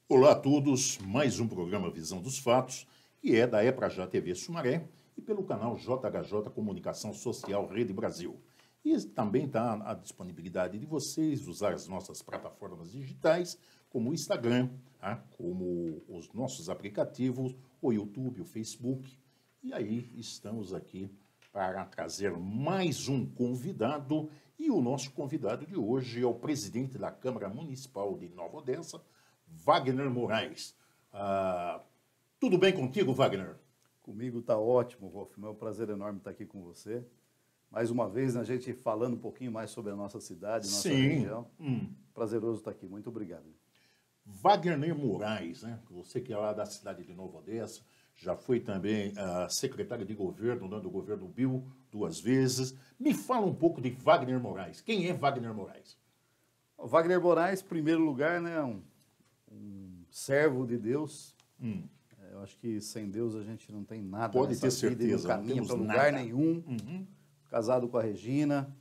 Olá a todos, mais um programa Visão dos Fatos, que é da Eprajá TV Sumaré e pelo canal JHJ Comunicação Social Rede Brasil. E também está à disponibilidade de vocês usar as nossas plataformas digitais, como o Instagram, como os nossos aplicativos, o YouTube, o Facebook. E aí estamos aqui para trazer mais um convidado, e o nosso convidado de hoje é o presidente da Câmara Municipal de Nova Odessa, Wagner Moraes. Tudo bem contigo, Wagner? Comigo está ótimo, Wolf. É um prazer enorme estar aqui com você. Mais uma vez, a gente falando um pouquinho mais sobre a nossa cidade, nossa região. Prazeroso estar aqui. Muito obrigado. Wagner Moraes, né? Você que é lá da cidade de Nova Odessa, já foi também secretário de governo, do governo Bill, 2 vezes. Me fala um pouco de Wagner Moraes. Quem é Wagner Moraes? O Wagner Moraes, em primeiro lugar, né, um servo de Deus. Eu acho que sem Deus a gente não tem nada. Pode ter certeza. Não caminha para lugar nenhum. Casado com a Regina,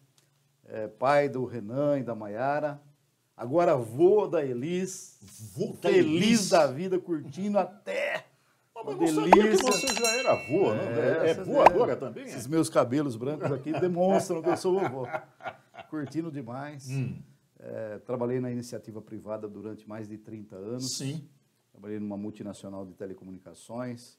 pai do Renan e da Maiara. Agora avô da Elis. Feliz da vida, curtindo até. Mas eu sabia que você já era avô, né? É avô agora também? Esses meus cabelos brancos aqui demonstram que eu sou avô. Curtindo demais. Trabalhei na iniciativa privada durante mais de 30 anos. Sim. Trabalhei numa multinacional de telecomunicações.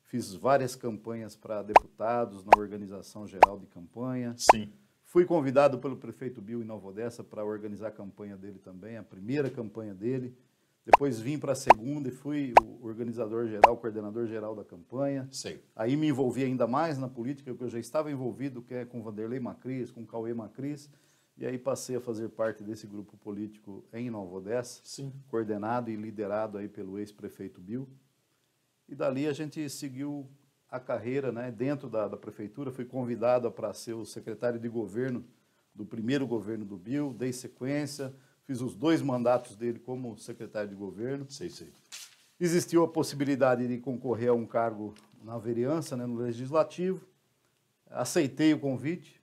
Fiz várias campanhas para deputados na organização geral de campanha. Sim. Fui convidado pelo prefeito Bill em Nova Odessa para organizar a campanha dele também, a primeira campanha dele. Depois vim para a segunda e fui o organizador geral, coordenador geral da campanha. Sei. Aí me envolvi ainda mais na política, porque eu já estava envolvido com Vanderlei Macris, com Cauê Macris. E aí passei a fazer parte desse grupo político em Nova Odessa, Sim. coordenado e liderado aí pelo ex-prefeito Bill. E dali a gente seguiu a carreira, né, dentro da prefeitura. Fui convidado para ser o secretário de governo do primeiro governo do Bill, dei sequência, fiz os 2 mandatos dele como secretário de governo. Sei. Existiu a possibilidade de concorrer a um cargo na vereança, né, no Legislativo. Aceitei o convite.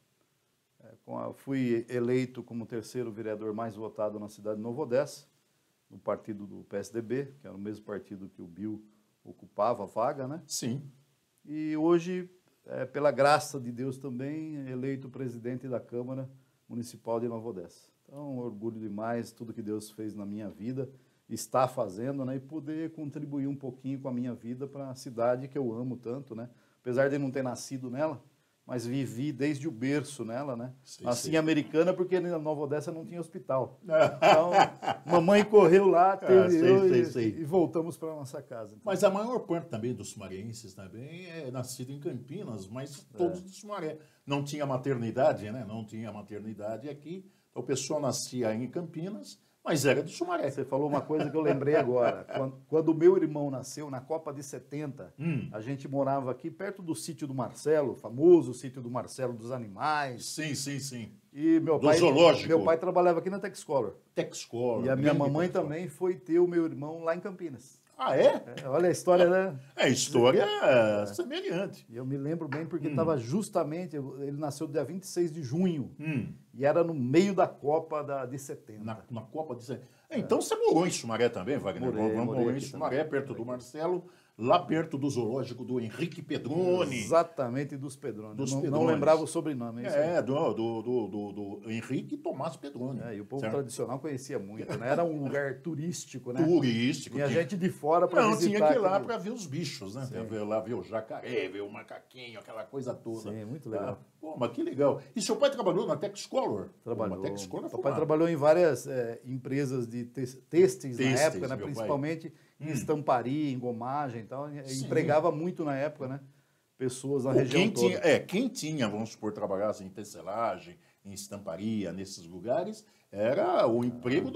Fui eleito como o 3º vereador mais votado na cidade de Nova Odessa, no partido do PSDB, que era o mesmo partido que o Bill ocupava a vaga, né? Sim. E hoje, pela graça de Deus também, eleito presidente da Câmara Municipal de Nova Odessa. Então, orgulho demais tudo que Deus fez na minha vida, está fazendo, né? E poder contribuir um pouquinho com a minha vida para a cidade que eu amo tanto, né? Apesar de não ter nascido nela, mas vivi desde o berço nela, né? Nasci em Americana porque na Nova Odessa não tinha hospital. Então, mamãe correu lá, e voltamos para a nossa casa. Então, mas a maior parte também dos sumarenses também é nascido em Campinas, mas todos do Sumaré. Não tinha maternidade, né? Não tinha maternidade aqui. Então, o pessoal nascia em Campinas, mas era de Sumaré. Você falou uma coisa que eu lembrei agora. Quando o meu irmão nasceu, na Copa de 70, a gente morava aqui perto do sítio do Marcelo, famoso sítio do Marcelo dos animais. Sim. E meu pai trabalhava aqui na Texcolor. Texcolor. E a minha mamãe também foi ter o meu irmão lá em Campinas. Ah, é? Olha a história, né? É história semelhante. E eu me lembro bem porque estava justamente, ele nasceu dia 26 de junho, e era no meio da Copa de 70. Na Copa de 70. Então você morou em Sumaré também, Wagner? Morei em Sumaré, perto do Marcelo, lá perto do zoológico do Henrique Pedroni. Exatamente, dos Pedroni. Não Pedrones. lembrava o sobrenome. Do Henrique Tomás Pedroni. E o povo tradicional conhecia muito, né? Era um lugar turístico, né? Turístico. Tinha gente de fora para visitar. Tinha que ir lá para ver os bichos, né? Lá ver o jacaré, ver o macaquinho, aquela coisa toda. Sim, muito legal. Pô, mas que legal. E seu pai trabalhou na Texcolor? Trabalhou. Texcolor Papai trabalhou em várias empresas de têxteis na época, né? Principalmente em estamparia, engomagem e tal. Empregava muito na época, né? Pessoas na região toda. Quem tinha, vamos supor, trabalhasse em tecelagem, em estamparia, nesses lugares, era o emprego,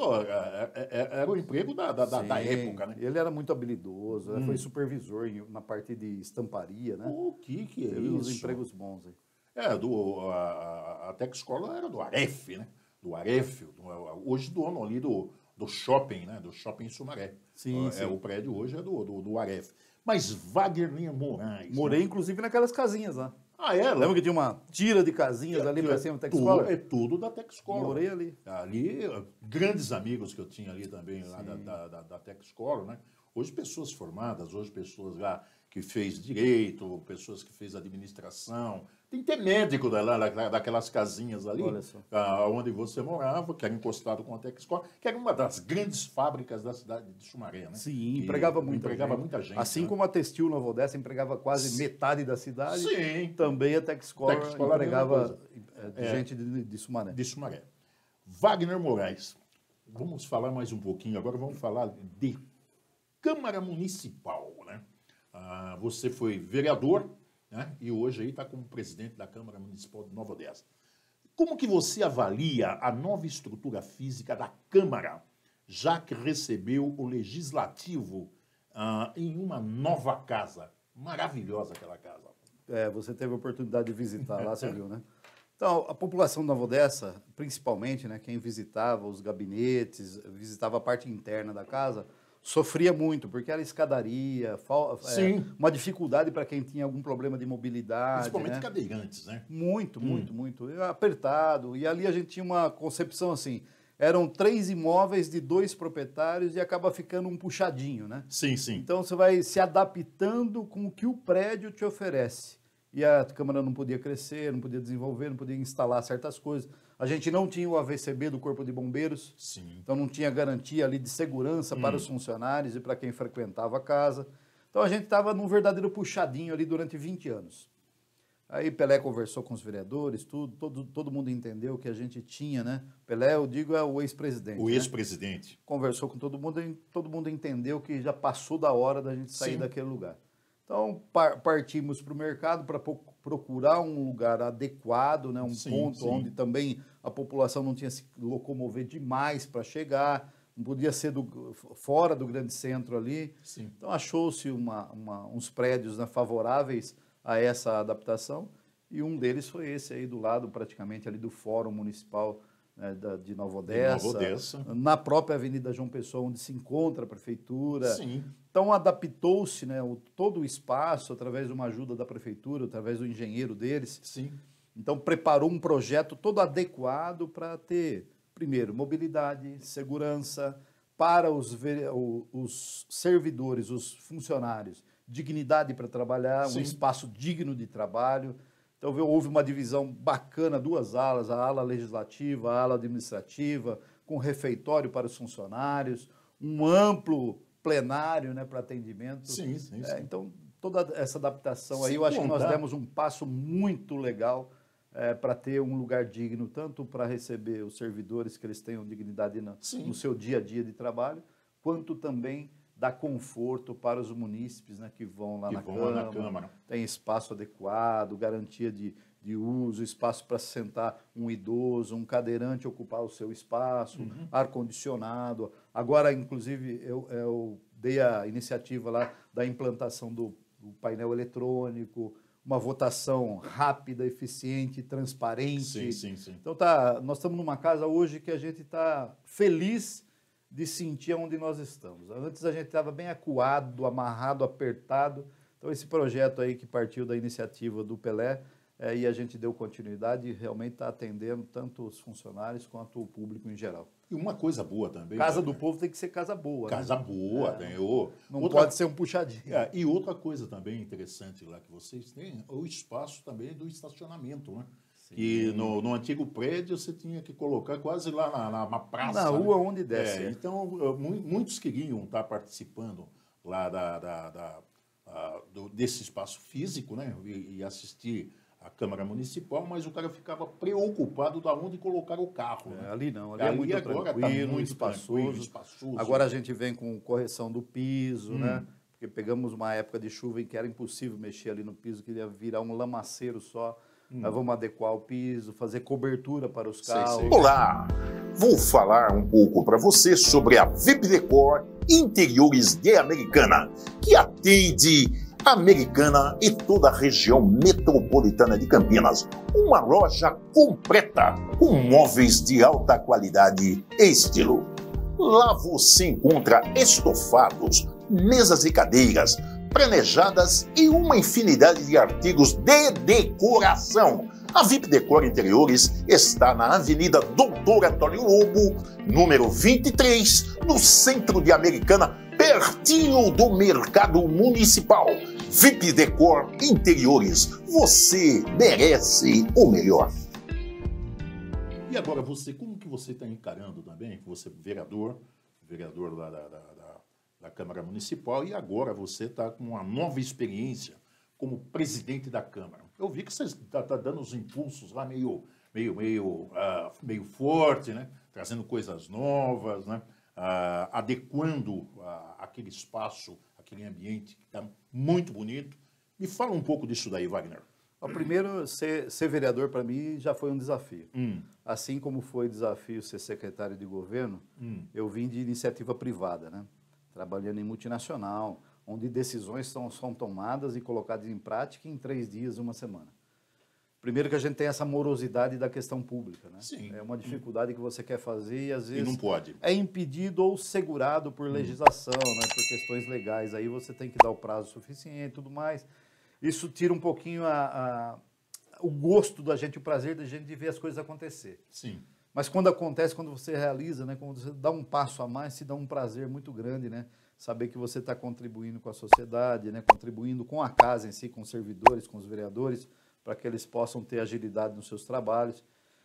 era o emprego da época, né? Ele era muito habilidoso, foi supervisor na parte de estamparia, né? O que é Teve isso? uns empregos bons aí. A Texcolor era do Aref, né? Do Aref, hoje dono ali do shopping, né? Do shopping Sumaré. Sim. O prédio hoje é do Aref. Mas Wagner Moraes... Morei, inclusive, naquelas casinhas lá. Ah, é? Lembra que tinha uma tira de casinhas ali para cima da Texcola? É tudo da Texcola. Morei ali. Ali, grandes amigos que eu tinha ali também, lá da Texcola, né? Hoje pessoas formadas, hoje pessoas lá que fez direito, pessoas que fez administração. Tem até médico daquelas casinhas ali, onde você morava, que era encostado com a Texcola, que era uma das grandes fábricas da cidade de Sumaré, né? Sim, empregava muita gente. Assim, né? Como a Textil Nova Odessa empregava quase metade da cidade, sim, também a Texcola empregava gente de Sumaré. De Sumaré. Wagner Moraes, vamos falar mais um pouquinho, agora vamos falar de Câmara Municipal, né? Você foi vereador, né? E hoje aí está como presidente da Câmara Municipal de Nova Odessa. Como que você avalia a nova estrutura física da Câmara, já que recebeu o Legislativo em uma nova casa? Maravilhosa aquela casa. Você teve a oportunidade de visitar lá, você viu, né? Então, a população de Nova Odessa, principalmente, né, quem visitava os gabinetes, visitava a parte interna da casa, sofria muito, porque era escadaria, uma dificuldade para quem tinha algum problema de mobilidade. Principalmente, né? Cadeirantes, né? Muito. Apertado. E ali a gente tinha uma concepção assim, eram 3 imóveis de 2 proprietários e acaba ficando um puxadinho, né? Sim, sim. Então você vai se adaptando com o que o prédio te oferece. E a Câmara não podia crescer, não podia desenvolver, não podia instalar certas coisas. A gente não tinha o AVCB do Corpo de Bombeiros, sim. Então não tinha garantia ali de segurança para os funcionários e para quem frequentava a casa. Então a gente estava num verdadeiro puxadinho ali durante 20 anos. Aí Pelé conversou com os vereadores, todo mundo entendeu que a gente tinha, né? Pelé, eu digo, é o ex-presidente. O ex-presidente. Né? Conversou com todo mundo entendeu que já passou da hora da gente sair daquele lugar. Então, partimos para o mercado para procurar um lugar adequado, né? Ponto onde também a população não tinha se locomover demais para chegar, não podia ser fora do grande centro ali. Sim. Então, achou-se uns prédios, né, favoráveis a essa adaptação, e um deles foi esse aí do lado, praticamente, ali do Fórum Municipal, né, de Nova Odessa, na própria Avenida João Pessoa, onde se encontra a Prefeitura. Sim. Então, adaptou-se, né, todo o espaço, através de uma ajuda da Prefeitura, através do engenheiro deles. Sim. Então, preparou um projeto todo adequado para ter, primeiro, mobilidade, segurança, para os servidores, os funcionários, dignidade para trabalhar, um espaço digno de trabalho. Então, houve uma divisão bacana, 2 alas, a ala legislativa, a ala administrativa, com refeitório para os funcionários, um amplo plenário, né, para atendimento. Sim. Então, toda essa adaptação aí, eu acho que nós demos um passo muito legal para ter um lugar digno, tanto para receber os servidores, que eles tenham dignidade no seu dia a dia de trabalho, quanto também dar conforto para os munícipes, né, que vão lá na Câmara. Tem espaço adequado, garantia de uso, espaço para sentar um idoso, um cadeirante ocupar o seu espaço, ar-condicionado. Agora, inclusive, eu dei a iniciativa lá da implantação do painel eletrônico, uma votação rápida, eficiente, transparente. Sim. Então, nós estamos numa casa hoje que a gente está feliz de sentir onde nós estamos. Antes a gente estava bem acuado, amarrado, apertado. Então esse projeto aí que partiu da iniciativa do Pelé, e a gente deu continuidade, realmente está atendendo tanto os funcionários quanto o público em geral. E uma coisa boa também... Casa do povo tem que ser casa boa. Casa boa, tem. Não pode ser um puxadinho. E outra coisa também interessante lá que vocês têm, o espaço também do estacionamento, né? Que no antigo prédio você tinha que colocar quase lá na praça. Na rua, né? Onde desce. Então, muitos queriam estar participando lá desse espaço físico, né? E assistir a Câmara Municipal, mas o cara ficava preocupado de onde colocar o carro. Né? Ali não, ali é muito agora tranquilo, tá muito espaçoso. Agora a gente vem com correção do piso, né? Porque pegamos uma época de chuva em que era impossível mexer ali no piso, que ia virar um lamaceiro só. Nós vamos adequar o piso, fazer cobertura para os carros. Olá! Vou falar um pouco para você sobre a VIP Decor Interiores de Americana, que atende Americana e toda a região metropolitana de Campinas. Uma loja completa com móveis de alta qualidade e estilo. Lá você encontra estofados, mesas e cadeiras, planejadas e uma infinidade de artigos de decoração. A VIP Decor Interiores está na Avenida Doutor Antônio Lobo, número 23, no centro de Americana, pertinho do Mercado Municipal. VIP Decor Interiores, você merece o melhor. E agora você, como que você está encarando também? Você é vereador da Câmara Municipal, e agora você está com uma nova experiência como presidente da Câmara. Eu vi que você está dando os impulsos lá meio forte, né? Trazendo coisas novas, né? Adequando aquele espaço, aquele ambiente que está muito bonito. Me fala um pouco disso daí, Wagner. Primeiro, ser vereador para mim já foi um desafio. Assim como foi desafio ser secretário de governo, eu vim de iniciativa privada, né? Trabalhando em multinacional, onde decisões são tomadas e colocadas em prática em 3 dias, 1 semana. Primeiro que a gente tem essa morosidade da questão pública, né? Sim. É uma dificuldade que você quer fazer e às vezes não pode. É impedido ou segurado por legislação, né? Por questões legais. Aí você tem que dar o prazo suficiente e tudo mais. Isso tira um pouquinho o gosto da gente, o prazer da gente de ver as coisas acontecer. Sim. Mas quando acontece, quando você realiza, né, quando você dá um passo a mais, se dá um prazer muito grande, né? Saber que você está contribuindo com a sociedade, né? Contribuindo com a casa em si, com os servidores, com os vereadores, para que eles possam ter agilidade nos seus trabalhos.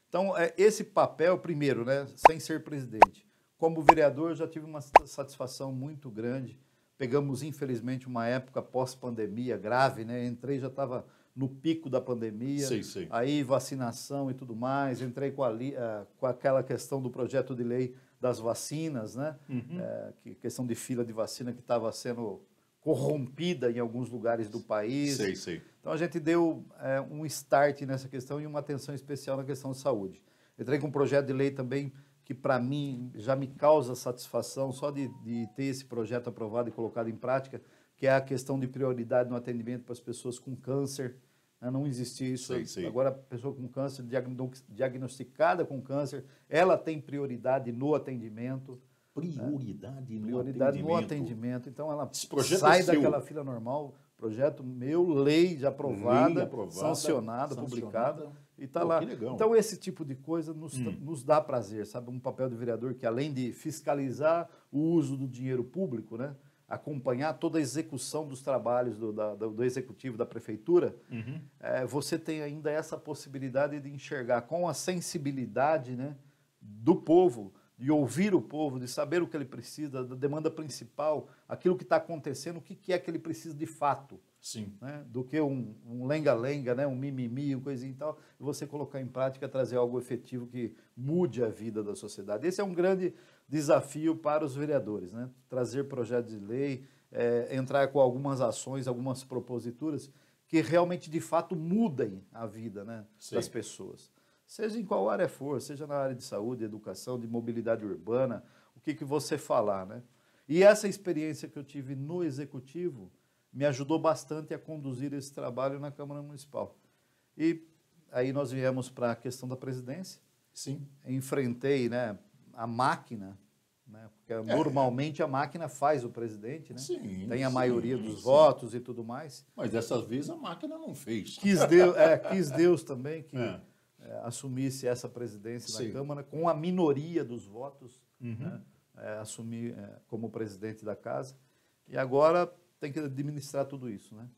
Então, esse papel, primeiro, né, sem ser presidente. Como vereador, eu já tive uma satisfação muito grande. Pegamos, infelizmente, uma época pós-pandemia grave, né? Entrei, já estava no pico da pandemia, Sei. Aí vacinação e tudo mais. Entrei com aquela questão do projeto de lei das vacinas, né? Questão de fila de vacina que estava sendo corrompida em alguns lugares do país. Sei. Então, a gente deu um start nessa questão e uma atenção especial na questão de saúde. Entrei com um projeto de lei também que, para mim, já me causa satisfação só de ter esse projeto aprovado e colocado em prática, que é a questão de prioridade no atendimento para as pessoas com câncer. Não existia isso. Sei. Agora, a pessoa com câncer, diagnosticada com câncer, ela tem prioridade no atendimento. Prioridade no atendimento. Então, ela projeto sai é seu. daquela fila normal, projeto meu, lei já aprovada, sancionada, publicada, e está lá. Que legal. Então, esse tipo de coisa nos dá prazer, sabe? Um papel de vereador que, além de fiscalizar o uso do dinheiro público, né? Acompanhar toda a execução dos trabalhos do executivo, da prefeitura, você tem ainda essa possibilidade de enxergar com a sensibilidade, né, do povo, de ouvir o povo, de saber o que ele precisa, da demanda principal, aquilo que está acontecendo, o que é que ele precisa de fato. Sim. Né, do que um lenga-lenga, né, um mimimi, uma coisinha e tal, e você colocar em prática, trazer algo efetivo que mude a vida da sociedade. Esse é um grande desafio para os vereadores, né? Trazer projetos de lei, entrar com algumas ações, algumas proposituras que realmente, de fato, mudem a vida, né, das pessoas. Seja em qual área for, seja na área de saúde, educação, de mobilidade urbana, o que você falar, né? E essa experiência que eu tive no Executivo me ajudou bastante a conduzir esse trabalho na Câmara Municipal. E aí nós viemos para a questão da presidência. Sim. Enfrentei, né, a máquina, né, porque normalmente a máquina faz o presidente, né? Sim, tem a maioria dos votos e tudo mais. Mas dessas vezes a máquina não fez. Quis Deus também que assumisse essa presidência na Câmara com a minoria dos votos, né, assumir como presidente da casa. E agora tem que administrar tudo isso, né?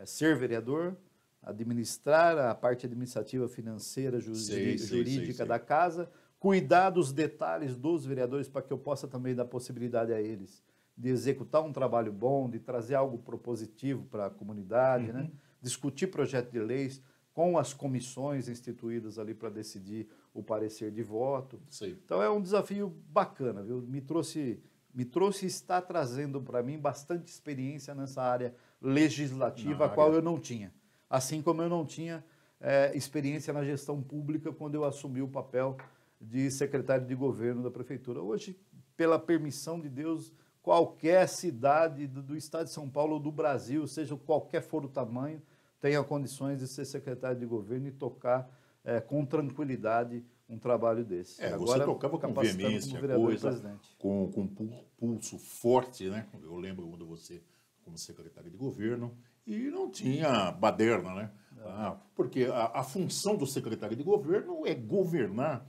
Ser vereador, administrar a parte administrativa, financeira, jurídica da casa, cuidar dos detalhes dos vereadores para que eu possa também dar possibilidade a eles de executar um trabalho bom, de trazer algo propositivo para a comunidade, né? Discutir projeto de leis com as comissões instituídas ali para decidir o parecer de voto. Então é um desafio bacana, viu? Me trouxe e está trazendo para mim bastante experiência nessa área legislativa, a qual eu não tinha. Assim como eu não tinha experiência na gestão pública quando eu assumi o papel de secretário de governo da prefeitura. Hoje, pela permissão de Deus, qualquer cidade do estado de São Paulo ou do Brasil, seja qualquer for o tamanho, tenha condições de ser secretário de governo e tocar com tranquilidade um trabalho desse. Agora, você tocava com veemência, com pulso forte, né? Eu lembro quando você como secretário de governo e não tinha baderna, né? Porque a função do secretário de governo é governar,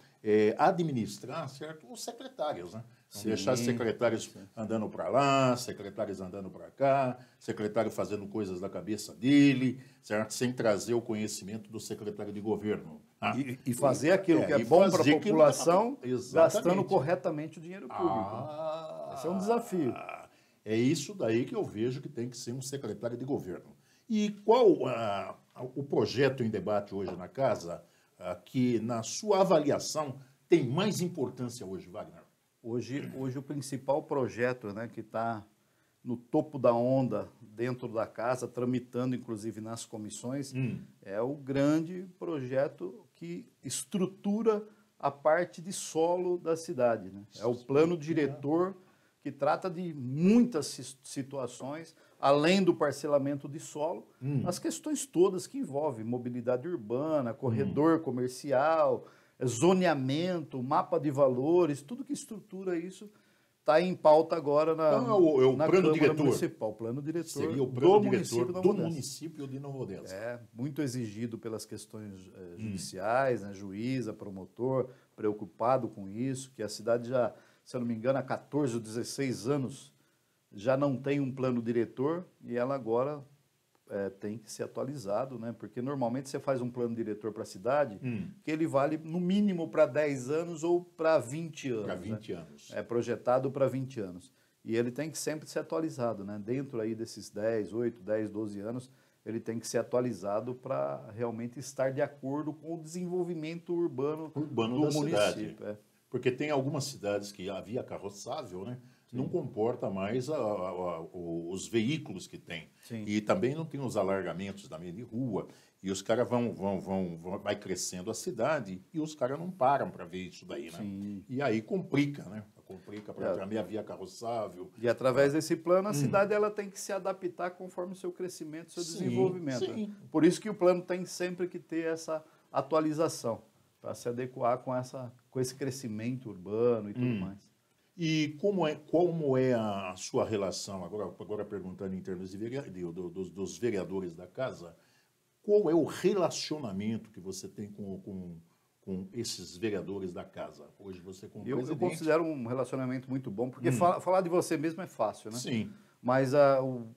administrar, certo, os secretários, né? Não deixar secretários andando para lá, secretários andando para cá, secretário fazendo coisas da cabeça dele, certo? Sem trazer o conhecimento do secretário de governo. E fazer aquilo que é bom para a população, gastando corretamente o dinheiro público. Esse é um desafio. É isso daí que eu vejo que tem que ser um secretário de governo. E qual o projeto em debate hoje na Casa que, na sua avaliação, tem mais importância hoje, Wagner? Hoje o principal projeto, né, que está no topo da onda dentro da Casa, tramitando inclusive nas comissões, é o grande projeto que estrutura a parte de solo da cidade, né? É o plano diretor que trata de muitas situações, além do parcelamento de solo, as questões todas que envolvem mobilidade urbana, corredor comercial, zoneamento, mapa de valores, tudo que estrutura isso está em pauta agora na plano Câmara diretor Municipal. O plano diretor seria o plano do diretor município do município de Nova Odessa. É muito exigido pelas questões judiciais, né? Juíza, promotor, preocupado com isso, que a cidade já, se eu não me engano, há 14 ou 16 anos já não tem um plano diretor e ela agora tem que ser atualizado, né? Porque normalmente você faz um plano diretor para a cidade que ele vale no mínimo para 10 anos ou para 20 anos. Para 20 anos. É projetado para 20 anos. E ele tem que sempre ser atualizado, né? Dentro aí desses 10, 8, 10, 12 anos, ele tem que ser atualizado para realmente estar de acordo com o desenvolvimento urbano do da município. Cidade. Porque tem algumas cidades que a via carroçável, né, não comporta mais os veículos que tem. Sim. E também não tem os alargamentos da meia de rua. E os caras vai crescendo a cidade e os caras não param para ver isso daí, né? Sim. E aí complica, né? Complica para a meia via carroçável. E através desse plano, a cidade ela tem que se adaptar conforme o seu crescimento, o seu desenvolvimento. Sim. Né? Por isso que o plano tem sempre que ter essa atualização, para se adequar com esse crescimento urbano e tudo mais. E como é a sua relação, agora perguntando em termos dos vereadores da casa, qual é o relacionamento que você tem com esses vereadores da casa? Hoje você como Eu presidente... considero um relacionamento muito bom, porque falar de você mesmo é fácil, né? Sim. Mas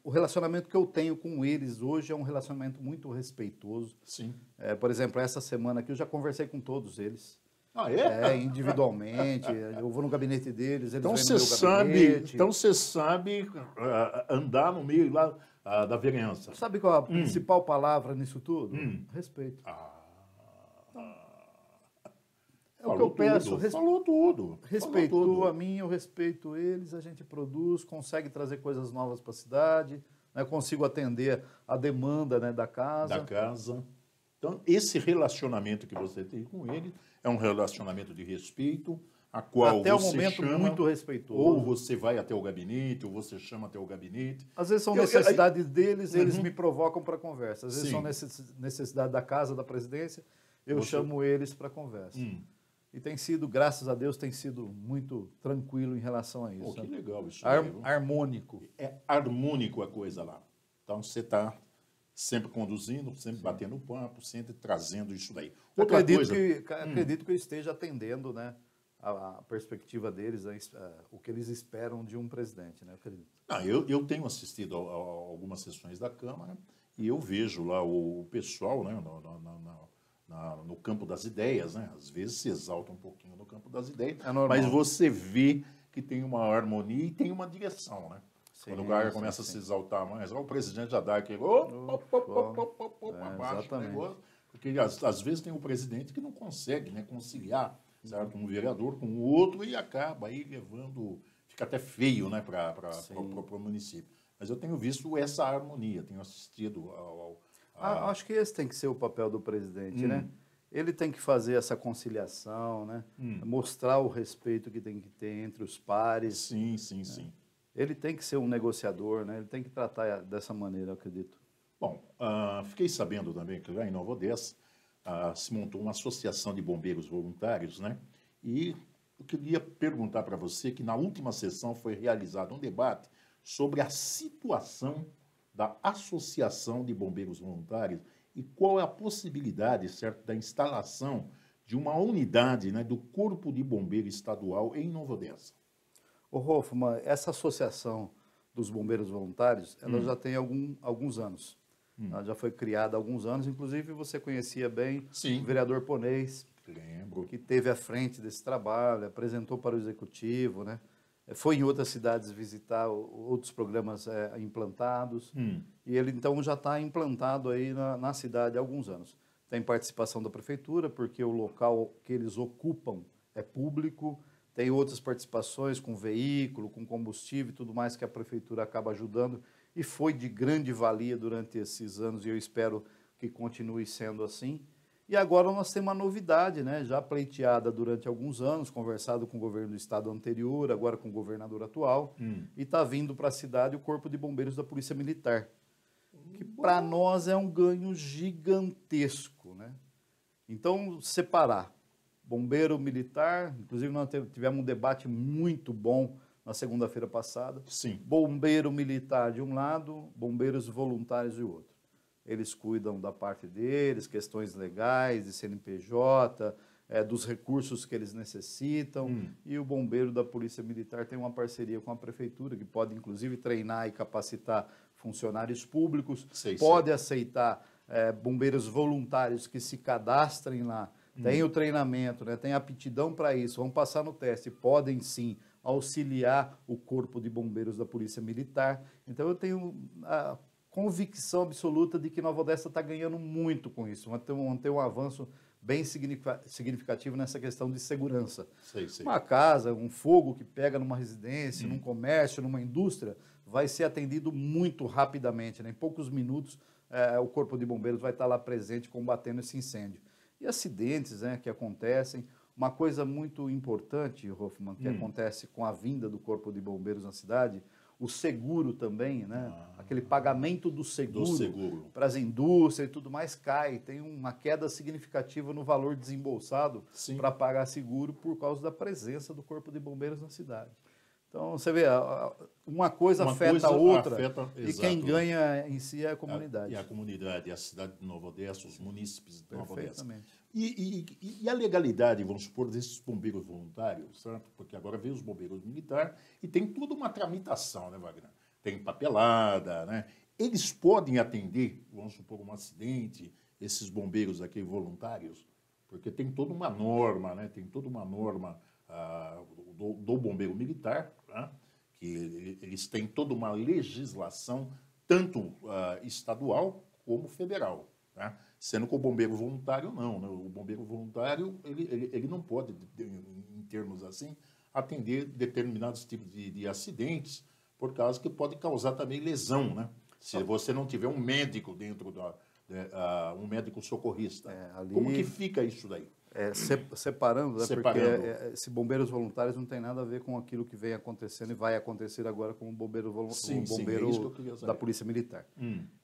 o relacionamento que eu tenho com eles hoje é um relacionamento muito respeitoso. Sim. Por exemplo, essa semana aqui eu já conversei com todos eles. Ah, é? Individualmente, eu vou no gabinete deles, eles Então vêm você no meu gabinete. então você sabe andar no meio lá da vereança. Sabe qual é a principal palavra nisso tudo? Respeito. É o que eu peço. Falou tudo. Respeitou a mim, eu respeito eles, a gente produz, consegue trazer coisas novas para a cidade, né, consigo atender a demanda, né, da casa. Então, esse relacionamento que você tem com ele é um relacionamento de respeito, a qual até o você momento chama, muito respeitoso. ou você vai até o gabinete, ou você chama até o gabinete. Às vezes são necessidades deles, eles me provocam para conversa. Às vezes são necessidade da casa, da presidência, eu chamo eles para conversa. E tem sido, graças a Deus, tem sido muito tranquilo em relação a isso. Que legal isso. Harmônico. É harmônico a coisa lá. Então, você está sempre conduzindo, sempre batendo papo, sempre trazendo isso daí. Acredito que eu esteja atendendo, né, a perspectiva deles, o que eles esperam de um presidente, né? Eu tenho assistido a algumas sessões da Câmara e eu vejo lá o pessoal, né, no campo das ideias, né? Às vezes se exalta um pouquinho no campo das ideias, mas você vê que tem uma harmonia e tem uma direção, né? Quando o cara começa a se exaltar mais, o presidente já dá aquele abaixo o negócio, porque às vezes tem um presidente que não consegue, né, conciliar, certo? Um vereador com o outro e acaba aí levando, fica até feio, né, para o município. Mas eu tenho visto essa harmonia, tenho assistido acho que esse tem que ser o papel do presidente, né? Ele tem que fazer essa conciliação, né? Mostrar o respeito que tem que ter entre os pares. Sim. Ele tem que ser um negociador, né? Ele tem que tratar dessa maneira, eu acredito. Bom, fiquei sabendo também que lá em Nova Odessa se montou uma associação de bombeiros voluntários, né? E eu queria perguntar para você que na última sessão foi realizado um debate sobre a situação da Associação de Bombeiros Voluntários e qual é a possibilidade, certo, da instalação de uma unidade, né, do Corpo de Bombeiro Estadual em Nova Odessa. Ô, Hoffman, essa associação dos bombeiros voluntários, ela já tem alguns anos. Ela já foi criada há alguns anos, inclusive você conhecia bem Sim. o vereador Ponês, Lembro. que esteve à frente desse trabalho, apresentou para o executivo, né? Foi em outras cidades visitar outros programas implantados, e ele então já está implantado aí na cidade há alguns anos. Tem participação da prefeitura, porque o local que eles ocupam é público, tem outras participações com veículo, com combustível e tudo mais que a prefeitura acaba ajudando, e foi de grande valia durante esses anos, e eu espero que continue sendo assim. E agora nós temos uma novidade, né? Já pleiteada durante alguns anos, conversado com o governo do estado anterior, agora com o governador atual, e está vindo para a cidade o Corpo de Bombeiros da Polícia Militar, que para nós é um ganho gigantesco, né? Então, separar bombeiro militar, inclusive nós tivemos um debate muito bom na segunda-feira passada. Sim. Bombeiro militar de um lado, bombeiros voluntários de outro. Eles cuidam da parte deles, questões legais, de CNPJ, dos recursos que eles necessitam. E o bombeiro da Polícia Militar tem uma parceria com a prefeitura, que pode, inclusive, treinar e capacitar funcionários públicos, pode aceitar bombeiros voluntários que se cadastrem lá, tem o treinamento, né, tem aptidão para isso, vão passar no teste, podem sim auxiliar o Corpo de Bombeiros da Polícia Militar. Então, eu tenho a convicção absoluta de que Nova Odessa está ganhando muito com isso. Vamos ter um avanço bem significativo nessa questão de segurança. Uma casa, um fogo que pega numa residência, num comércio, numa indústria, vai ser atendido muito rapidamente, né? Em poucos minutos, o Corpo de Bombeiros vai estar lá presente combatendo esse incêndio. E acidentes, né, que acontecem. Uma coisa muito importante, Hoffman, que acontece com a vinda do Corpo de Bombeiros na cidade, o seguro também, né? Aquele pagamento do seguro para as indústrias e tudo mais cai. Tem uma queda significativa no valor desembolsado para pagar seguro por causa da presença do Corpo de Bombeiros na cidade. Então, você vê, uma coisa afeta a outra, e quem ganha em si é a comunidade. E a comunidade, a cidade de Nova Odessa, os munícipes de Nova Odessa. E a legalidade, vamos supor, desses bombeiros voluntários, certo? Porque agora veio os bombeiros militares e tem toda uma tramitação, né, Wagner? Tem papelada, né? Eles podem atender, vamos supor, um acidente, esses bombeiros aqui voluntários, porque tem toda uma norma, né? Tem toda uma norma do bombeiro militar, né? Que eles têm toda uma legislação, tanto estadual como federal, né? Sendo que o bombeiro voluntário não, né? O bombeiro voluntário ele não pode, em termos assim, atender determinados tipos de acidentes, por causa que pode causar também lesão, né? Se você não tiver um médico dentro um médico socorrista. Como que fica isso daí? Separando, né? Porque esse bombeiros voluntários não tem nada a ver com aquilo que vem acontecendo e vai acontecer agora com o bombeiro da Polícia Militar.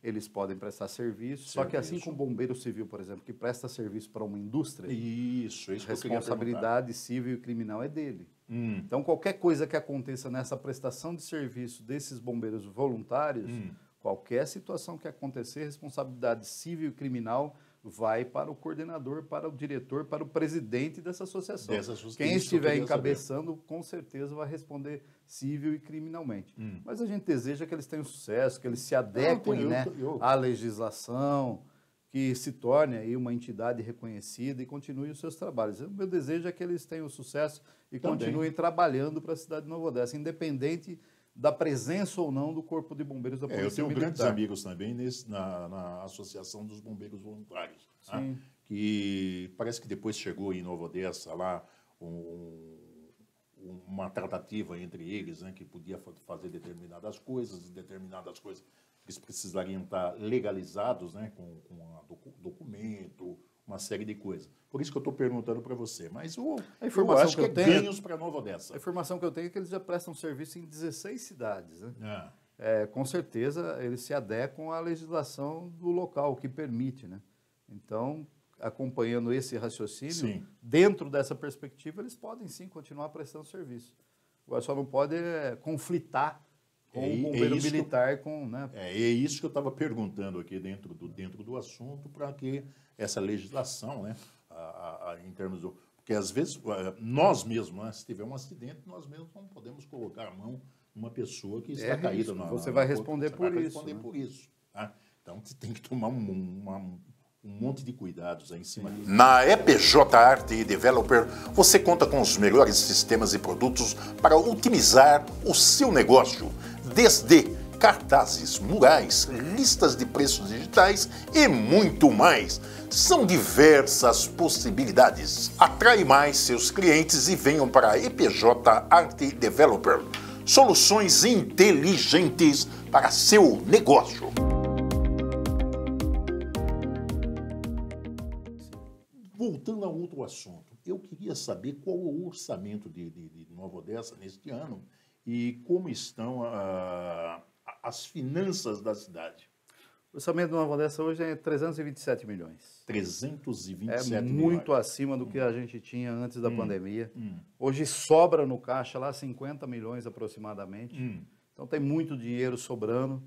Eles podem prestar serviço, só que assim como o bombeiro civil, por exemplo, que presta serviço para uma indústria, a responsabilidade civil e criminal é dele. Então, qualquer coisa que aconteça nessa prestação de serviço desses bombeiros voluntários, qualquer situação que acontecer, responsabilidade civil e criminal vai para o coordenador, para o diretor, para o presidente dessa associação. Quem estiver encabeçando, com certeza vai responder civil e criminalmente. Mas a gente deseja que eles tenham sucesso, que eles se adequem, né, à legislação, que se torne aí uma entidade reconhecida e continue os seus trabalhos. O meu desejo é que eles tenham sucesso e continuem trabalhando para a cidade de Nova Odessa, independente da presença ou não do Corpo de Bombeiros da Polícia Militar. Eu tenho grandes amigos também na Associação dos Bombeiros Voluntários, né? Que parece que depois chegou em Nova Odessa lá uma tratativa entre eles, né, que podia fazer determinadas coisas eles precisariam estar legalizados, né, com documento, uma série de coisas. Por isso que eu estou perguntando para você. Mas a informação acho que eu tenho ganhos para Nova Odessa. A informação que eu tenho é que eles já prestam serviço em 16 cidades. Né? Com certeza, eles se adequam à legislação do local, o que permite. Né? Então, acompanhando esse raciocínio, dentro dessa perspectiva, eles podem sim continuar prestando serviço. Agora, só não pode conflitar Com o bombeiro militar, né? É isso que eu estava perguntando aqui dentro do assunto, para que essa legislação, né, em termos do... Porque às vezes nós mesmos, né, se tiver um acidente, nós mesmos não podemos colocar a mão numa pessoa que está caída. Você vai responder por isso. Tá? Então você tem que tomar um monte de cuidados aí em cima disso. Na EPJ Art Developer, você conta com os melhores sistemas e produtos para otimizar o seu negócio, desde cartazes, murais, listas de preços digitais e muito mais. São diversas possibilidades. Atrai mais seus clientes e venham para a EPJ Art Developer. Soluções inteligentes para seu negócio. Voltando a outro assunto, eu queria saber qual o orçamento de Nova Odessa neste ano e como estão as finanças da cidade. O orçamento de Nova Odessa hoje é 327 milhões. 327 milhões. É muito acima do que a gente tinha antes da pandemia. Hoje sobra no caixa lá 50 milhões aproximadamente. Então tem muito dinheiro sobrando.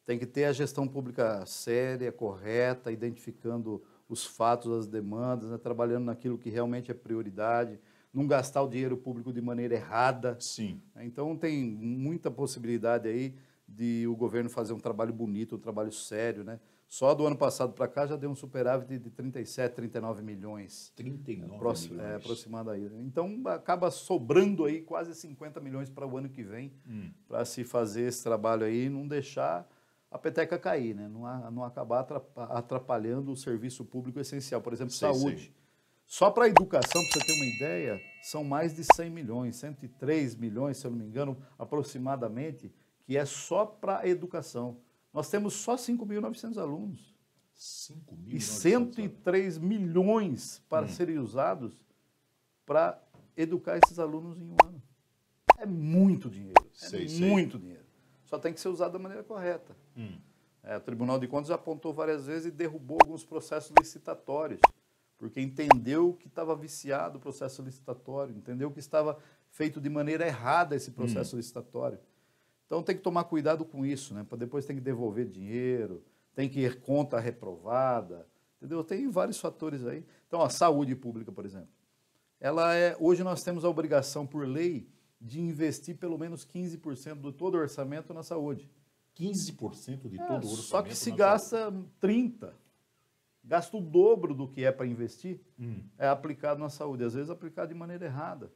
Tem que ter a gestão pública séria, correta, identificando os fatos, as demandas, né, trabalhando naquilo que realmente é prioridade, não gastar o dinheiro público de maneira errada. Sim. Então tem muita possibilidade aí de o governo fazer um trabalho bonito, um trabalho sério, né? Só do ano passado para cá já deu um superávit de 37, 39 milhões. 39 milhões. Aproximado aí. Então acaba sobrando aí quase 50 milhões para o ano que vem, para se fazer esse trabalho aí e não deixar a peteca cair, né? Não acabar atrapalhando o serviço público essencial, por exemplo, saúde. Só para a educação, para você ter uma ideia, são mais de 100 milhões, 103 milhões, se eu não me engano, aproximadamente, que é só para a educação. Nós temos só 5.900 alunos. 5.900 e 103 milhões para serem usados para educar esses alunos em um ano. É muito dinheiro, muito dinheiro. Só tem que ser usado da maneira correta. O Tribunal de Contas já apontou várias vezes e derrubou alguns processos licitatórios, porque entendeu que estava viciado o processo licitatório, entendeu que estava feito de maneira errada esse processo licitatório. Então tem que tomar cuidado com isso, né? Para depois tem que devolver dinheiro, tem que ir conta reprovada, entendeu? Tem vários fatores aí. Então a saúde pública, por exemplo, hoje nós temos a obrigação por lei de investir pelo menos 15% do todo o orçamento na saúde. 15% de todo o orçamento. Só que se gasta 30%, gasta o dobro do que é para investir, é aplicado na saúde. Às vezes aplicado de maneira errada.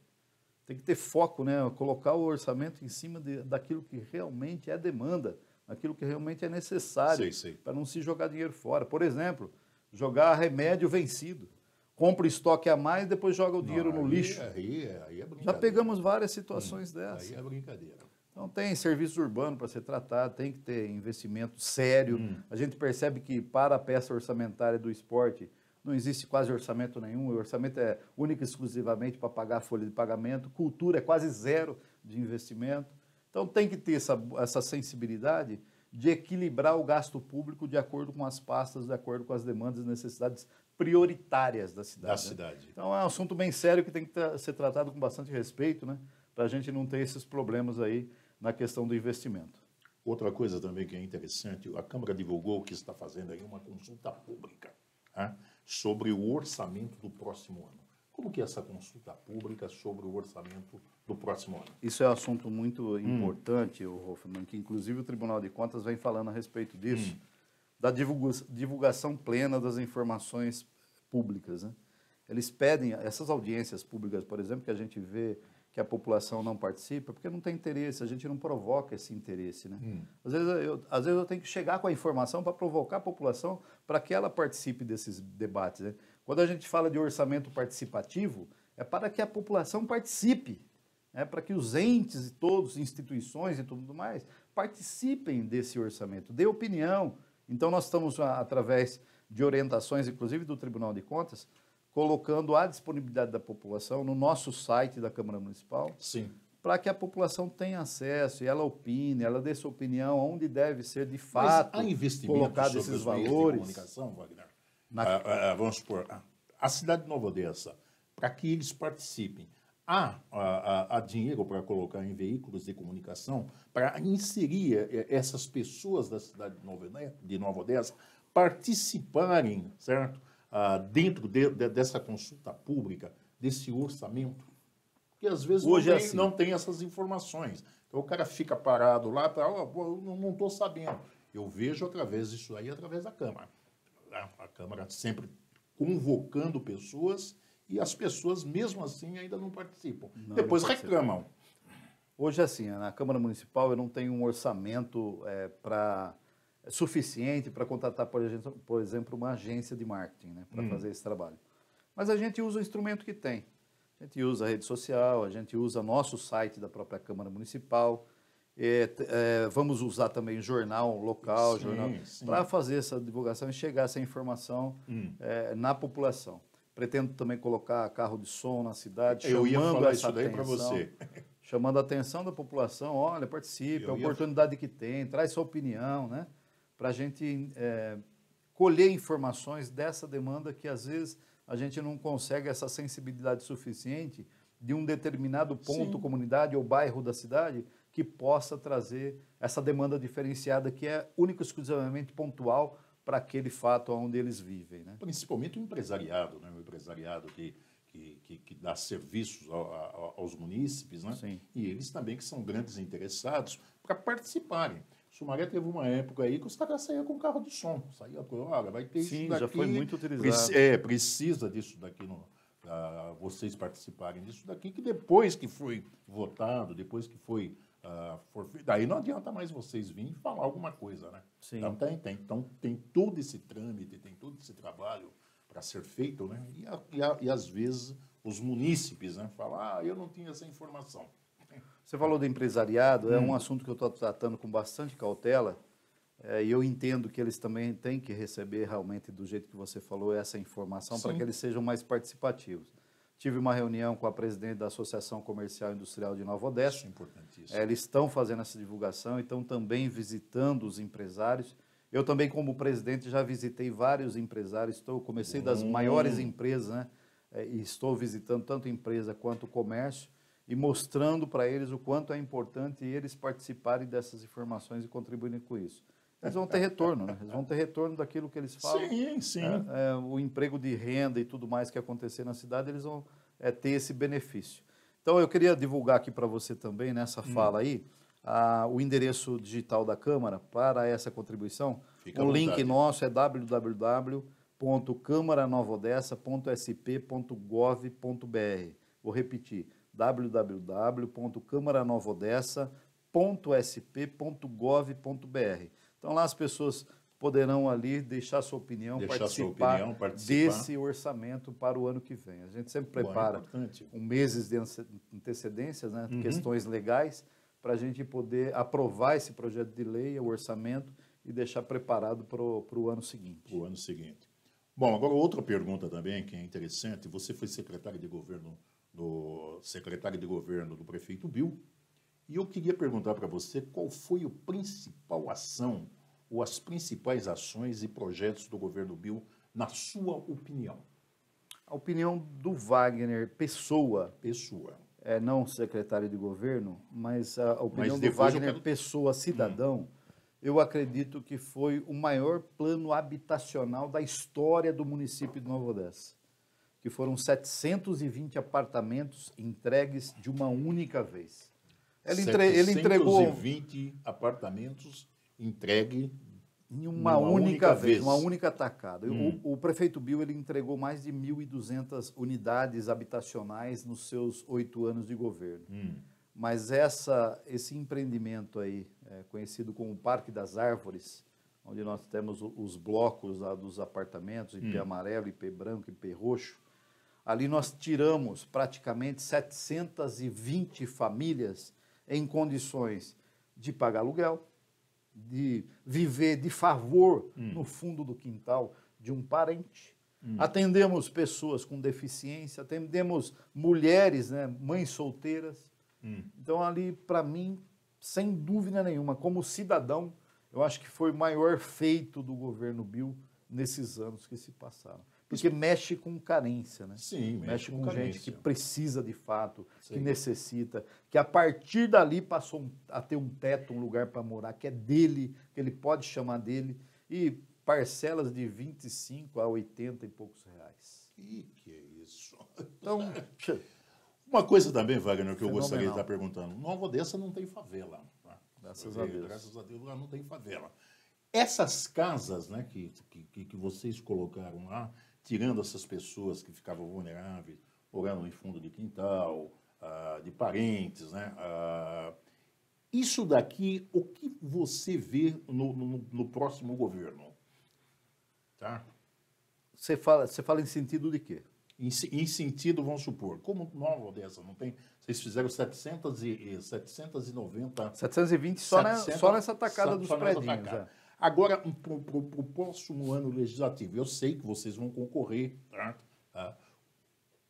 Tem que ter foco, né? Colocar o orçamento em cima daquilo que realmente é demanda, daquilo que realmente é necessário, para não se jogar dinheiro fora. Por exemplo, jogar remédio vencido. Compra o estoque a mais, depois joga o dinheiro no lixo. Aí é brincadeira. Já pegamos várias situações dessas. Aí é brincadeira. Então tem serviço urbano para ser tratado, tem que ter investimento sério. A gente percebe que para a peça orçamentária do esporte não existe quase orçamento nenhum. O orçamento é único e exclusivamente para pagar a folha de pagamento. Cultura é quase zero de investimento. Então tem que ter essa sensibilidade de equilibrar o gasto público de acordo com as pastas, de acordo com as demandas e necessidades prioritárias da cidade. Então é um assunto bem sério que tem que ser tratado com bastante respeito, né? Para a gente não ter esses problemas aí na questão do investimento. Outra coisa também que é interessante, a Câmara divulgou que está fazendo aí uma consulta pública, né, sobre o orçamento do próximo ano. Como que é essa consulta pública sobre o orçamento do próximo ano? Isso é um assunto muito importante, Hoffman, que inclusive o Tribunal de Contas vem falando a respeito disso, da divulgação plena das informações públicas, né? Eles pedem, essas audiências públicas, por exemplo, que a gente vê que a população não participa, porque não tem interesse, a gente não provoca esse interesse, né? Às vezes eu tenho que chegar com a informação para provocar a população para que ela participe desses debates, né? Quando a gente fala de orçamento participativo, é para que a população participe, né? Para que os entes e todos, instituições e tudo mais, participem desse orçamento, dê opinião. Então nós estamos, através de orientações, inclusive do Tribunal de Contas, colocando à disponibilidade da população no nosso site da Câmara Municipal, para que a população tenha acesso e ela opine, ela dê sua opinião, onde deve ser de fato colocado esses valores. Comunicação, Wagner? Vamos supor, a cidade de Nova Odessa, para que eles participem, há a há dinheiro para colocar em veículos de comunicação para inserir essas pessoas da cidade de Nova Odessa participarem, certo? Dentro dessa consulta pública, desse orçamento. Porque às vezes Hoje não tem essas informações. Então o cara fica parado lá, eu não estou sabendo. Eu vejo através disso aí, através da Câmara. A Câmara sempre convocando pessoas e as pessoas, mesmo assim, ainda não participam. Depois reclamam. Hoje, assim, na Câmara Municipal eu não tenho um orçamento suficiente para contratar, por exemplo, uma agência de marketing, né, para fazer esse trabalho. Mas a gente usa o instrumento que tem. A gente usa a rede social, a gente usa nosso site da própria Câmara Municipal. Vamos usar também jornal local, para fazer essa divulgação e chegar essa informação na população. Pretendo também colocar carro de som na cidade, Eu ia falar isso daí para você. Chamando a atenção da população, olha, participe, a oportunidade que tem, traz sua opinião, né? Para a gente colher informações dessa demanda que às vezes a gente não consegue essa sensibilidade suficiente de um determinado ponto, comunidade ou bairro da cidade que possa trazer essa demanda diferenciada que é única e exclusivamente pontual para aquele fato onde eles vivem, né? Principalmente o empresariado, né? O empresariado que dá serviços aos munícipes, né? Sim. E eles também que são grandes interessados para participarem. Sumaré teve uma época aí que os caras saíam com carro de som. Saía, olha, vai ter isso daqui. Já foi muito utilizado. Precisa disso daqui, vocês participarem disso daqui, que depois que foi votado, depois que foi... daí não adianta mais vocês virem falar alguma coisa, né? Sim. Então tem todo esse trâmite, tem todo esse trabalho para ser feito, né? E às vezes os munícipes, né, falam, eu não tinha essa informação. Você falou do empresariado, é um assunto que eu estou tratando com bastante cautela, e eu entendo que eles também têm que receber realmente, do jeito que você falou, essa informação para que eles sejam mais participativos. Tive uma reunião com a presidente da Associação Comercial e Industrial de Nova Odessa. Isso é importantíssimo. Eles estão fazendo essa divulgação e estão também visitando os empresários. Eu também, como presidente, já visitei vários empresários. Comecei das maiores empresas, né? E estou visitando tanto empresa quanto comércio e mostrando para eles o quanto é importante eles participarem dessas informações e contribuírem com isso. Eles vão ter retorno, né? Eles vão ter retorno daquilo que eles falam. Sim. O emprego de renda e tudo mais que acontecer na cidade, eles vão ter esse benefício. Então, eu queria divulgar aqui para você também, nessa fala aí, o endereço digital da Câmara para essa contribuição. Fica o à link vontade. nosso é www.câmaranovodessa.sp.gov.br. Vou repetir, www.câmaranovodessa.sp.gov.br. Então, lá as pessoas poderão ali deixar sua opinião, participar desse orçamento para o ano que vem. A gente sempre prepara com meses de antecedências, né, questões legais, para a gente poder aprovar esse projeto de lei, o orçamento, e deixar preparado para o ano seguinte. O ano seguinte. Bom, agora outra pergunta também que é interessante. Você foi secretário de governo do prefeito Bill, e eu queria perguntar para você qual foi a principal ação ou as principais ações e projetos do governo Bill, na sua opinião. A opinião do Wagner Pessoa, não secretário de governo, mas a opinião do Wagner Pessoa, cidadão, eu acredito que foi o maior plano habitacional da história do município de Nova Odessa, que foram 720 apartamentos entregues de uma única vez. Ele entregou 720 apartamentos entregue em uma única vez, uma única tacada. O prefeito Bill ele entregou mais de 1.200 unidades habitacionais nos seus 8 anos de governo. Mas esse empreendimento aí, conhecido como Parque das Árvores, onde nós temos os blocos lá dos apartamentos, IP amarelo, IP branco, IP roxo, ali nós tiramos praticamente 720 famílias em condições de pagar aluguel, de viver de favor no fundo do quintal de um parente. Atendemos pessoas com deficiência, atendemos mulheres, né, mães solteiras. Então, ali, para mim, sem dúvida nenhuma, como cidadão, eu acho que foi o maior feito do governo Bill nesses anos que se passaram. porque mexe com carência, né? Sim, Mexe com carência. gente que precisa de fato, Sim. que necessita, que a partir dali passou a ter um teto, um lugar para morar, que é dele, que ele pode chamar dele, e parcelas de 25 a 80 e poucos reais. Que é isso? Então, Uma coisa também, Wagner, que eu gostaria de Fenomenal. estar perguntando. Nova Odessa não tem favela. Tá? Graças a Deus. Graças a Deus lá não tem favela. Essas casas, né, que vocês colocaram lá, tirando essas pessoas que ficavam vulneráveis, morando em fundo de quintal, de parentes, né? Isso daqui, o que você vê no próximo governo? Tá? você fala em sentido de quê? Em sentido, vamos supor, como Nova Odessa não tem, vocês fizeram 790... 720 só nessa tacada dos só nessa prédios. tacada. Agora, para o próximo ano legislativo, eu sei que vocês vão concorrer, tá?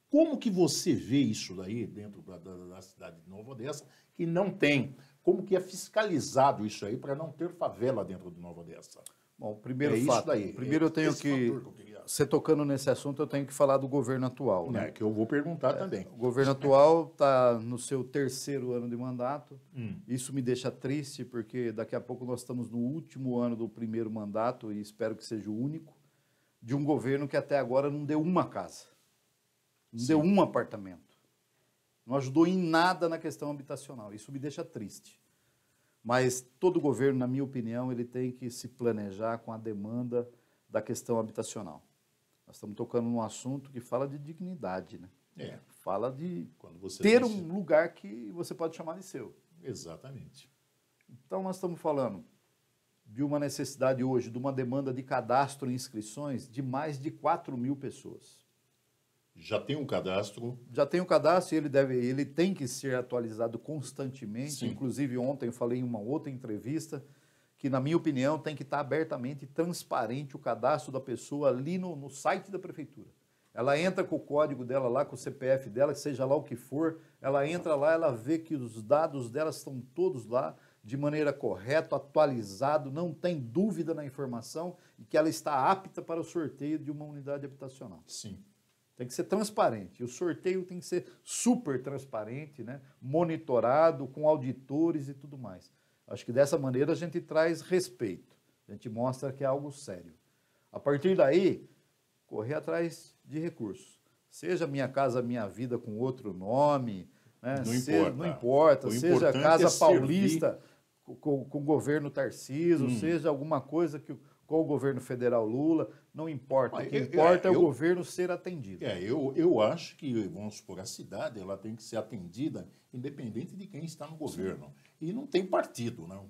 Como que você vê isso daí dentro da cidade de Nova Odessa, que não tem? Como que é fiscalizado isso aí para não ter favela dentro de Nova Odessa? Bom, primeiro isso fato. daí. Primeiro eu tenho Esse que, fator eu queria... você tocando nesse assunto, eu tenho que falar do governo atual, né? Que eu vou perguntar também. O governo atual está no seu 3º ano de mandato. Isso me deixa triste, porque daqui a pouco nós estamos no último ano do primeiro mandato, e espero que seja o único, de um governo que até agora não deu uma casa, não deu um apartamento, não ajudou em nada na questão habitacional. Isso me deixa triste. Mas todo governo, na minha opinião, ele tem que se planejar com a demanda da questão habitacional. Nós estamos tocando num assunto que fala de dignidade, né? Fala de ter um lugar que você pode chamar de seu. Exatamente. Então, nós estamos falando de uma necessidade hoje, de uma demanda de cadastro e inscrições de mais de 4.000 pessoas. Já tem um cadastro. Já tem o cadastro e ele tem que ser atualizado constantemente. Sim. Inclusive, ontem eu falei em uma outra entrevista que, na minha opinião, tem que estar abertamente transparente o cadastro da pessoa ali no site da prefeitura. Ela entra com o código dela lá, com o CPF dela, seja lá o que for, ela entra lá, ela vê que os dados dela estão todos lá, de maneira correta, atualizado, não tem dúvida na informação e que ela está apta para o sorteio de uma unidade habitacional. Sim. Tem que ser transparente. E o sorteio tem que ser super transparente, né? Monitorado, com auditores e tudo mais. Acho que dessa maneira a gente traz respeito. A gente mostra que é algo sério. A partir daí, correr atrás de recursos. Seja Minha Casa Minha Vida com outro nome, né? Não importa. Seja Casa Paulista com o governo Tarcísio, seja alguma coisa com o governo federal Lula, não importa. O que importa é o governo ser atendido. Eu acho que, vamos supor, a cidade ela tem que ser atendida independente de quem está no governo. Sim. E não tem partido, né?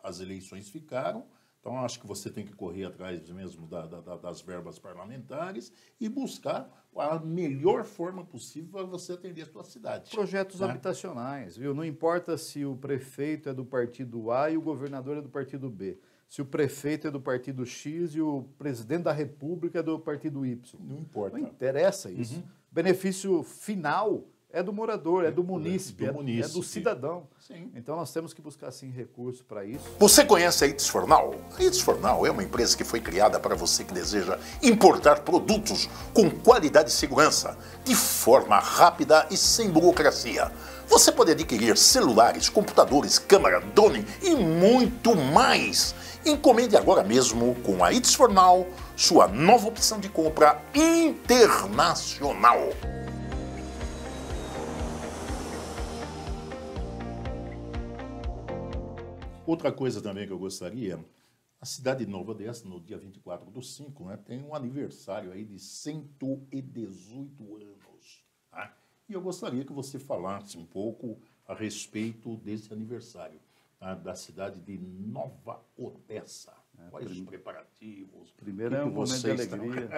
As eleições ficaram, então acho que você tem que correr atrás mesmo das verbas parlamentares e buscar a melhor forma possível para você atender a sua cidade. Projetos habitacionais, viu? Não importa se o prefeito é do partido A e o governador é do partido B. Se o prefeito é do partido X e o presidente da República é do partido Y. Não importa. Não interessa isso. O benefício final é do morador, é do munícipe, é do cidadão. Sim. Então nós temos que buscar, sim, recursos para isso. Você conhece a It's for Now? A It's for Now é uma empresa que foi criada para você que deseja importar produtos com qualidade e segurança, de forma rápida e sem burocracia. Você pode adquirir celulares, computadores, câmera, drone e muito mais. Encomende agora mesmo com a It's for Now sua nova opção de compra internacional. Outra coisa também que eu gostaria, a cidade de Nova Odessa, no dia 24/5, né, tem um aniversário aí de 118 anos. Tá? E eu gostaria que você falasse um pouco a respeito desse aniversário, tá, da cidade de Nova Odessa. Quais os preparativos? Primeiro é um momento de alegria.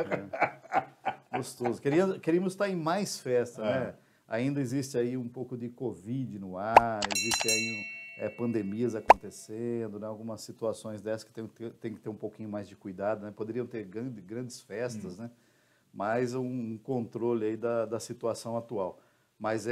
Gostoso. Queríamos estar em mais festa, né? Ainda existe aí um pouco de Covid no ar, existe aí pandemias acontecendo, né? Algumas situações dessas que tem que ter um pouquinho mais de cuidado, né? Poderiam ter grandes festas, né? Mas um controle aí da situação atual. Mas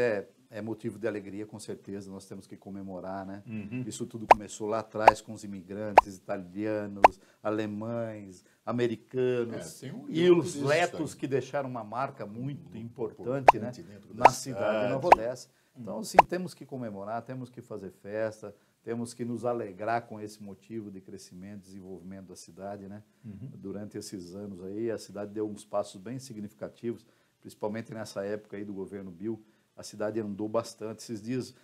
é motivo de alegria, com certeza, nós temos que comemorar, né? Uhum. Isso tudo começou lá atrás com os imigrantes italianos, alemães, americanos, tem um e livro os disso letos aí. que deixaram uma marca muito importante, né? Importante dentro Na da cidade de Nova cidade. Odessa. Então, assim, temos que comemorar, temos que fazer festa, temos que nos alegrar com esse motivo de crescimento, desenvolvimento da cidade, né? Durante esses anos aí, a cidade deu uns passos bem significativos, principalmente nessa época aí do governo Bill. A cidade andou bastante. Esses dias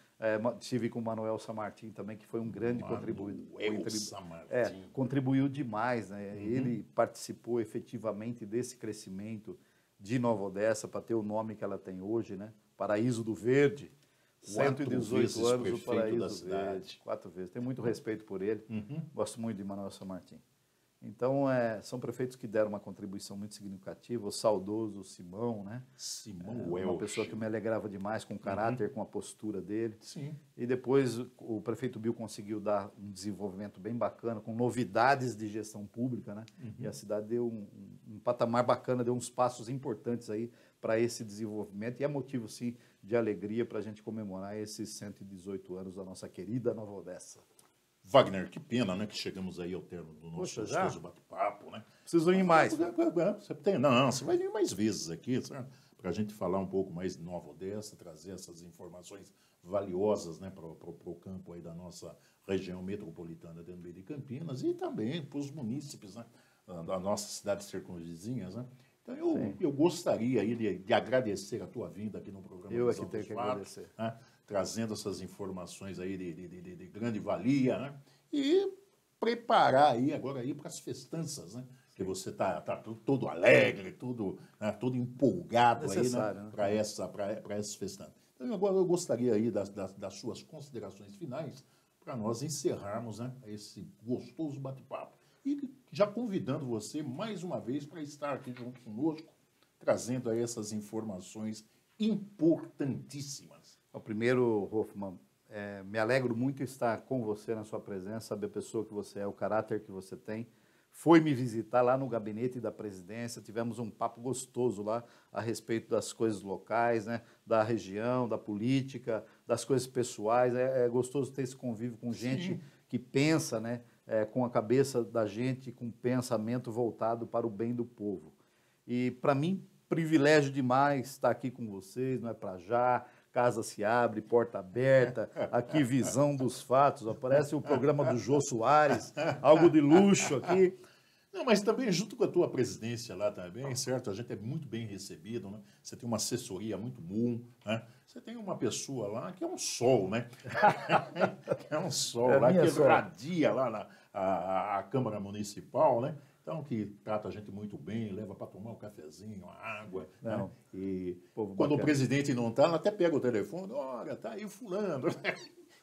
estive com o Manuel Samartim também, que foi um grande contribuidor. Contribuiu demais, né? Ele participou efetivamente desse crescimento de Nova Odessa para ter o nome que ela tem hoje, né? Paraíso do Verde. 118 anos do Paraíso do Verde. 4 vezes. Tenho muito respeito por ele. Gosto muito de Manuel Samartim. Então, são prefeitos que deram uma contribuição muito significativa. O saudoso Simão, né? Simão Uma pessoa que me alegrava demais com o caráter, com a postura dele. Sim. E depois o prefeito Bill conseguiu dar um desenvolvimento bem bacana, com novidades de gestão pública, né? E a cidade deu um patamar bacana, deu uns passos importantes aí para esse desenvolvimento. E é motivo, sim, de alegria para a gente comemorar esses 118 anos da nossa querida Nova Odessa. Wagner, que pena, né, que chegamos aí ao termo do nosso Poxa, gostoso bate-papo, né? Preciso ir mais. Você vai vir mais vezes aqui, para a gente falar um pouco mais de Nova Odessa, trazer essas informações valiosas, né, para o campo aí da nossa região metropolitana de Campinas e também para os munícipes, né, da nossa cidade circunvizinhas, né? Então, eu gostaria aí de agradecer a tua vinda aqui no programa. Eu aqui tenho que agradecer. Né? Trazendo essas informações aí de grande valia, né? E preparar aí agora aí para as festanças, né? Que você tá todo alegre, todo empolgado aí, né? Para essas festanças. Então agora eu gostaria aí das suas considerações finais para nós encerrarmos, né, esse gostoso bate-papo. E já convidando você mais uma vez para estar aqui junto conosco, trazendo aí essas informações importantíssimas. Primeiro, Hoffman, me alegro muito estar com você na sua presença, saber a pessoa que você é, o caráter que você tem. Foi me visitar lá no gabinete da presidência, tivemos um papo gostoso lá a respeito das coisas locais, né, da região, da política, das coisas pessoais. É gostoso ter esse convívio com gente que pensa, né, com a cabeça da gente, com pensamento voltado para o bem do povo. E, para mim, privilégio demais estar aqui com vocês, não é para já. Casa se abre, porta aberta, aqui visão dos fatos, aparece o programa do Jô Soares, algo de luxo aqui. Não, mas também junto com a tua presidência lá também, certo? A gente é muito bem recebido, né? Você tem uma assessoria muito boa, né? Você tem uma pessoa lá que é um sol, né? Que é um sol lá, que irradia lá a Câmara Municipal, né? Então, que trata a gente muito bem, leva para tomar um cafezinho, uma água. Não, né? E quando bacana. o presidente não está, ela até pega o telefone, olha, tá aí fulano.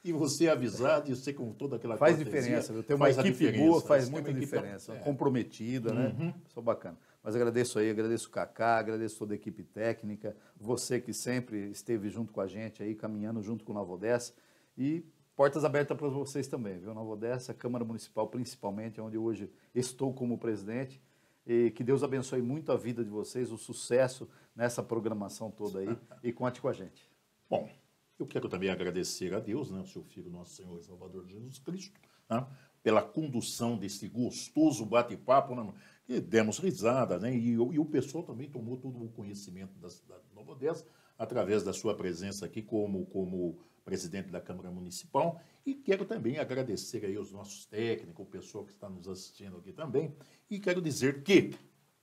E você avisado, e você com toda aquela faz cortesia, diferença, viu? Ter uma equipe boa faz muita diferença, comprometida, né? Sou bacana. Mas agradeço aí, agradeço o Cacá, agradeço toda a equipe técnica, você que sempre esteve junto com a gente aí, caminhando junto com o Nova Odessa. E portas abertas para vocês também, viu? Nova Odessa, Câmara Municipal principalmente, onde hoje estou como presidente. E que Deus abençoe muito a vida de vocês, o sucesso nessa programação toda aí. E conte com a gente. Bom, eu quero também agradecer a Deus, né, o seu Filho, nosso Senhor e Salvador Jesus Cristo, né, pela condução desse gostoso bate-papo, né, e demos risada, né, e o pessoal também tomou todo o conhecimento da cidade de Nova Odessa, através da sua presença aqui como presidente da Câmara Municipal, e quero também agradecer aí aos nossos técnicos, o pessoal que está nos assistindo aqui também, e quero dizer que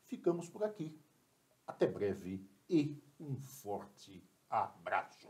ficamos por aqui. Até breve e um forte abraço.